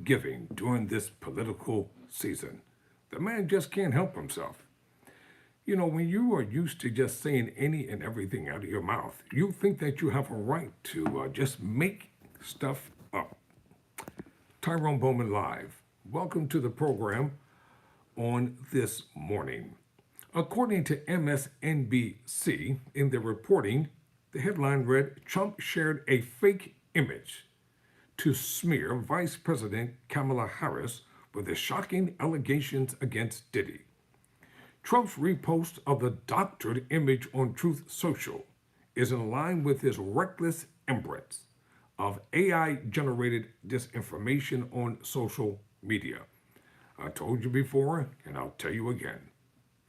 giving during this political season. The man just can't help himself. You know, when you are used to just saying any and everything out of your mouth, you think that you have a right to just make stuff up. Tyrone Bowman Live. Welcome to the program on this morning. According to MSNBC, in their reporting, the headline read, Trump shared a fake image to smear Vice President Kamala Harris with the shocking allegations against Diddy. Trump's repost of the doctored image on Truth Social is in line with his reckless embrace of AI-generated disinformation on social media. I told you before, and I'll tell you again,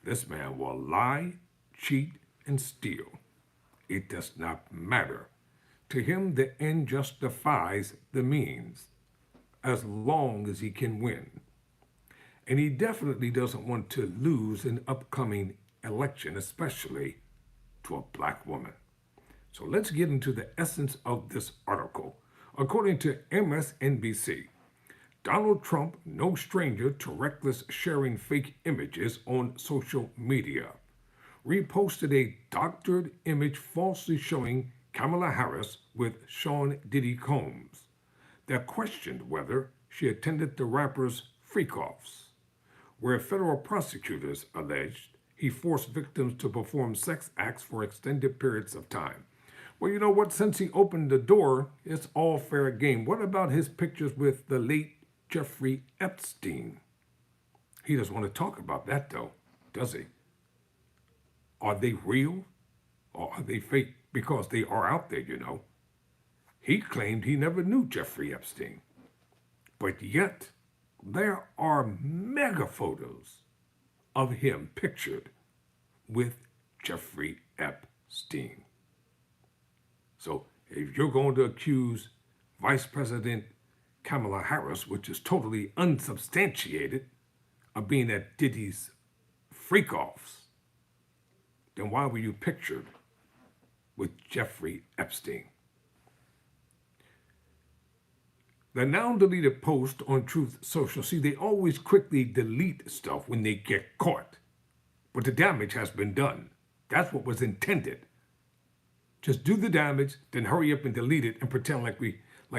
this man will lie, cheat, and steal. It does not matter. To him, the end justifies the means, as long as he can win. And he definitely doesn't want to lose an upcoming election, especially to a black woman. So let's get into the essence of this article. According to MSNBC, Donald Trump, no stranger to reckless sharing fake images on social media, reposted a doctored image falsely showing Kamala Harris with Sean Diddy Combs that questioned whether she attended the rapper's freak-offs, where federal prosecutors alleged he forced victims to perform sex acts for extended periods of time. Well, you know what? Since he opened the door, it's all fair game. What about his pictures with the late Jeffrey Epstein? He doesn't want to talk about that, though, does he? Are they real or are they fake? Because they are out there, you know. He claimed he never knew Jeffrey Epstein. But yet, there are mega photos of him pictured with Jeffrey Epstein. So if you're going to accuse Vice President Kamala Harris, which is totally unsubstantiated, of being at Diddy's freak-offs, then why were you pictured with Jeffrey Epstein? The now deleted post on Truth Social, see, they always quickly delete stuff when they get caught. But the damage has been done. That's what was intended. Just do the damage, then hurry up and delete it and pretend like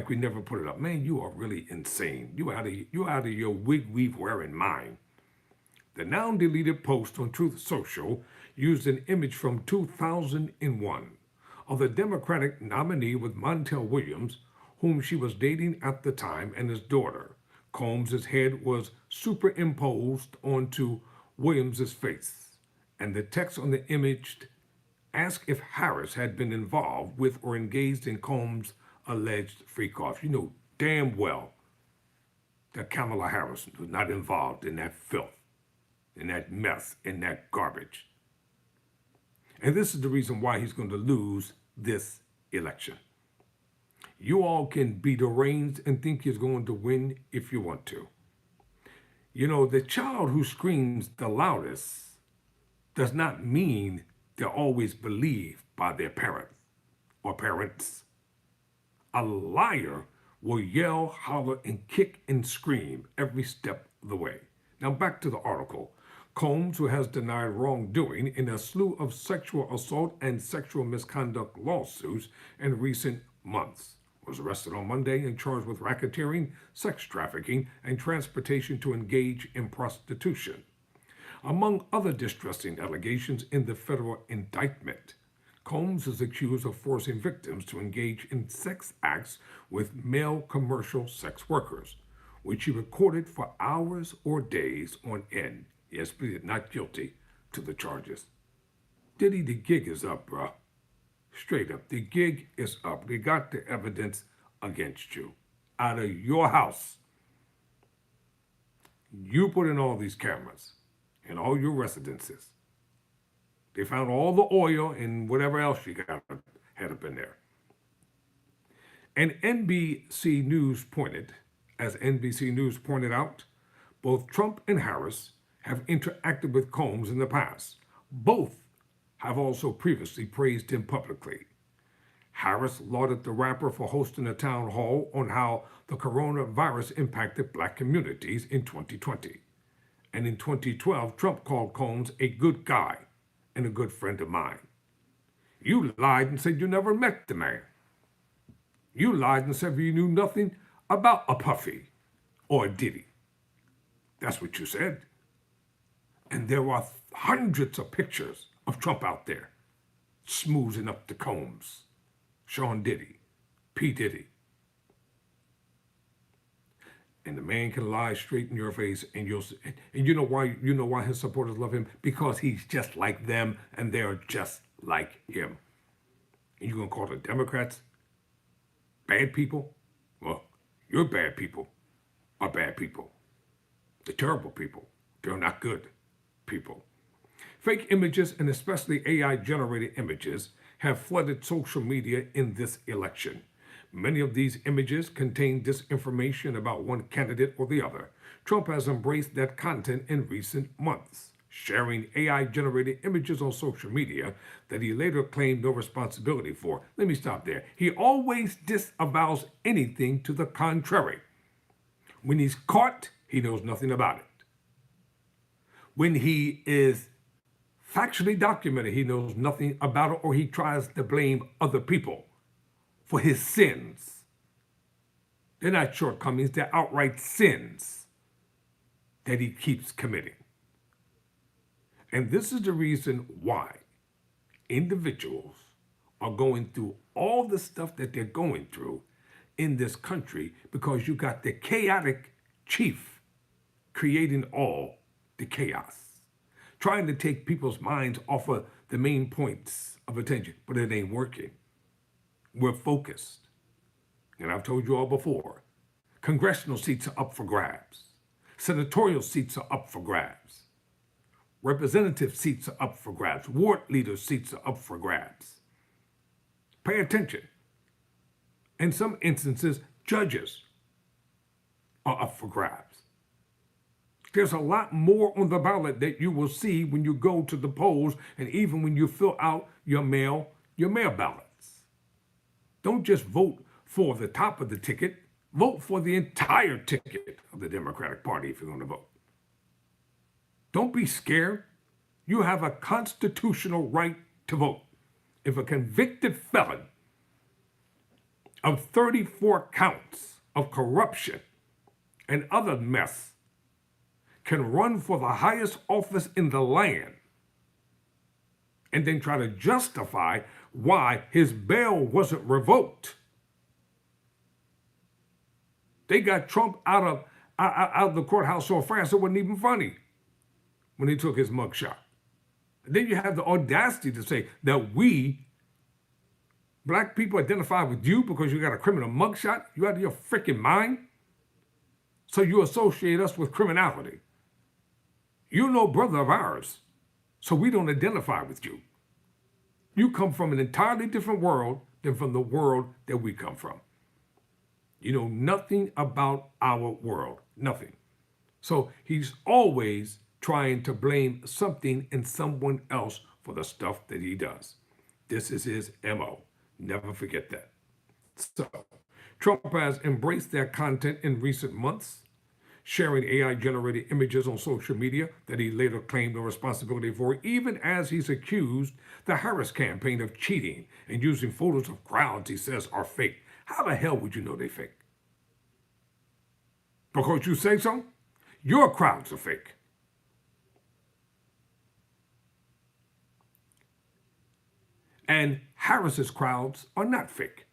we never put it up. Man, you are really insane. You out of your wig weave wearing mind. The now deleted post on Truth Social used an image from 2001 of the Democratic nominee with Montel Williams, whom she was dating at the time, and his daughter. Combs' head was superimposed onto Williams' face, and the text on the image asked if Harris had been involved with or engaged in Combs' alleged freak-off. You know damn well that Kamala Harris was not involved in that filth, in that mess, in that garbage. And this is the reason why he's going to lose this election. You all can be deranged and think he's going to win if you want to. You know, the child who screams the loudest does not mean they're always believed by their parent or parents. A liar will yell, holler, and kick and scream every step of the way. Now back to the article. Combs, who has denied wrongdoing in a slew of sexual assault and sexual misconduct lawsuits in recent months, was arrested on Monday and charged with racketeering, sex trafficking, and transportation to engage in prostitution. Among other distressing allegations in the federal indictment, Combs is accused of forcing victims to engage in sex acts with male commercial sex workers, which he recorded for hours or days on end. He has pleaded not guilty to the charges. Diddy, the gig is up, bruh. Straight up, the gig is up. We got the evidence against you. Out of your house. You put in all these cameras in all your residences. They found all the oil and whatever else you had up in there. And NBC News as NBC News pointed out, both Trump and Harris have interacted with Combs in the past. Both have also previously praised him publicly. Harris lauded the rapper for hosting a town hall on how the coronavirus impacted black communities in 2020. And in 2012, Trump called Combs a good guy and a good friend of mine. You lied and said you never met the man. You lied and said you knew nothing about a Puffy or a Diddy. That's what you said. And there are hundreds of pictures of Trump out there smoothing up the Combs, Sean Diddy, P. Diddy. And the man can lie straight in your face, and you know why his supporters love him? Because he's just like them, and they're just like him. And you're gonna call the Democrats bad people? Well, your bad people are bad people. The terrible people, they're not good people. Fake images, and especially AI-generated images, have flooded social media in this election. Many of these images contain disinformation about one candidate or the other. Trump has embraced that content in recent months, sharing AI-generated images on social media that he later claimed no responsibility for. Let me stop there. He always disavows anything to the contrary. When he's caught, he knows nothing about it. When he is factually documented, he knows nothing about it, or he tries to blame other people for his sins. They're not shortcomings, they're outright sins that he keeps committing. And this is the reason why individuals are going through all the stuff that they're going through in this country, because you got the chaotic chief creating all the chaos, trying to take people's minds off of the main points of attention, but it ain't working. We're focused. And I've told you all before, congressional seats are up for grabs. Senatorial seats are up for grabs. Representative seats are up for grabs. Ward leader seats are up for grabs. Pay attention. In some instances, judges are up for grabs. There's a lot more on the ballot that you will see when you go to the polls, and even when you fill out your mail ballots. Don't just vote for the top of the ticket. Vote for the entire ticket of the Democratic Party if you're going to vote. Don't be scared. You have a constitutional right to vote. If a convicted felon of 34 counts of corruption and other mess can run for the highest office in the land and then try to justify why his bail wasn't revoked. They got Trump out of the courthouse so fast it wasn't even funny when he took his mugshot. And then you have the audacity to say that we, black people, identify with you because you got a criminal mugshot? You out of your freaking mind? So you associate us with criminality. You're no brother of ours, so we don't identify with you. You come from an entirely different world than from the world that we come from. You know nothing about our world, nothing. So he's always trying to blame something and someone else for the stuff that he does. This is his MO. Never forget that. So Trump has embraced that content in recent months, sharing AI-generated images on social media that he later claimed no responsibility for, even as he's accused the Harris campaign of cheating and using photos of crowds he says are fake. How the hell would you know they're fake? Because you say so? Your crowds are fake. And Harris's crowds are not fake.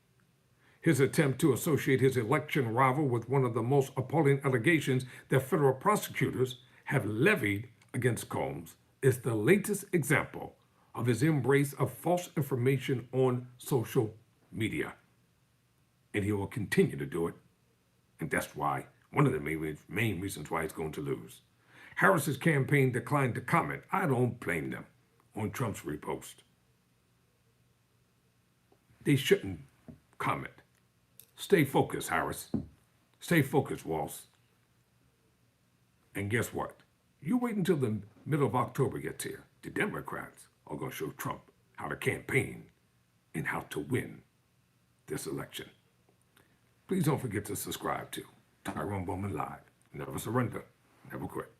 His attempt to associate his election rival with one of the most appalling allegations that federal prosecutors have levied against Combs is the latest example of his embrace of false information on social media. And he will continue to do it. And that's why, one of the main reasons why he's going to lose. Harris's campaign declined to comment. I don't blame them on Trump's repost. They shouldn't comment. Stay focused, Harris. Stay focused, Walls. And guess what? You wait until the middle of October gets here. The Democrats are going to show Trump how to campaign and how to win this election. Please don't forget to subscribe to Tyrone Bowman Live. Never surrender, never quit.